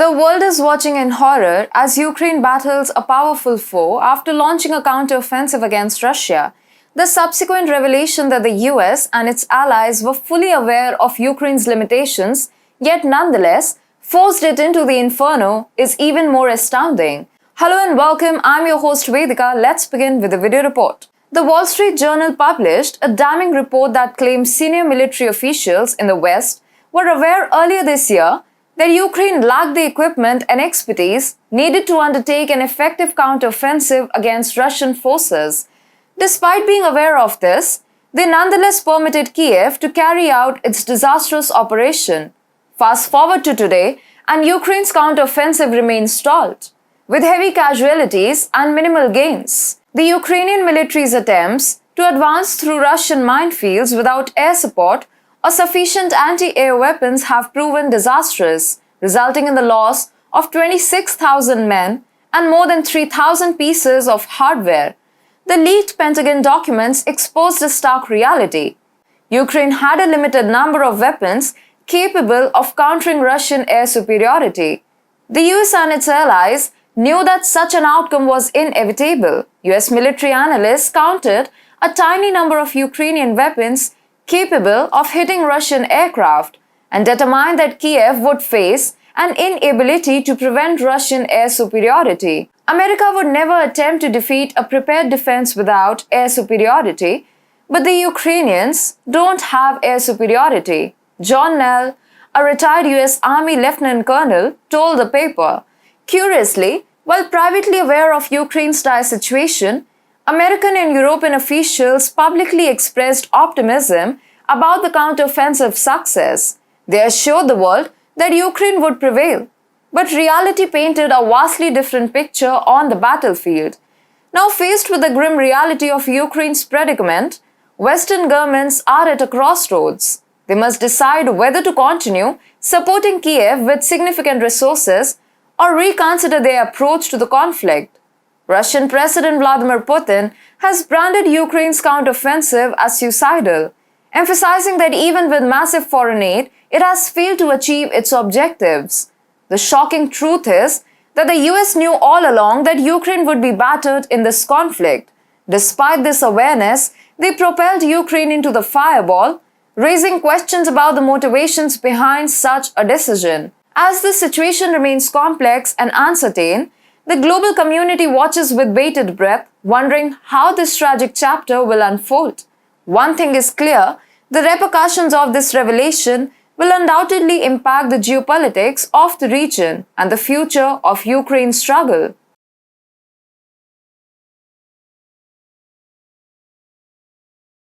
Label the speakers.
Speaker 1: The world is watching in horror as Ukraine battles a powerful foe after launching a counteroffensive against Russia. The subsequent revelation that the US and its allies were fully aware of Ukraine's limitations, yet nonetheless forced it into the inferno, is even more astounding. Hello and welcome, I'm your host Vedika. Let's begin with the video report. The Wall Street Journal published a damning report that claims senior military officials in the West were aware earlier this year that Ukraine lacked the equipment and expertise needed to undertake an effective counteroffensive against Russian forces. Despite being aware of this, they nonetheless permitted Kiev to carry out its disastrous operation. Fast forward to today, and Ukraine's counteroffensive remains stalled, with heavy casualties and minimal gains. The Ukrainian military's attempts to advance through Russian minefields without air support or sufficient anti-air weapons have proven disastrous, resulting in the loss of 26,000 men and more than 3,000 pieces of hardware. The leaked Pentagon documents exposed a stark reality. Ukraine had a limited number of weapons capable of countering Russian air superiority. The US and its allies knew that such an outcome was inevitable. US military analysts counted a tiny number of Ukrainian weapons capable of hitting Russian aircraft and determined that Kiev would face an inability to prevent Russian air superiority. America would never attempt to defeat a prepared defense without air superiority, but the Ukrainians don't have air superiority. John Nell, a retired US Army lieutenant colonel, told the paper. Curiously, while privately aware of Ukraine's dire situation, American and European officials publicly expressed optimism about the counteroffensive success. They assured the world that Ukraine would prevail. But reality painted a vastly different picture on the battlefield. Now faced with the grim reality of Ukraine's predicament, Western governments are at a crossroads. They must decide whether to continue supporting Kiev with significant resources or reconsider their approach to the conflict. Russian President Vladimir Putin has branded Ukraine's counteroffensive as suicidal, emphasizing that even with massive foreign aid, it has failed to achieve its objectives. The shocking truth is that the US knew all along that Ukraine would be battered in this conflict. Despite this awareness, they propelled Ukraine into the fireball, raising questions about the motivations behind such a decision. As the situation remains complex and uncertain, the global community watches with bated breath, wondering how this tragic chapter will unfold. One thing is clear, the repercussions of this revelation will undoubtedly impact the geopolitics of the region and the future of Ukraine's struggle.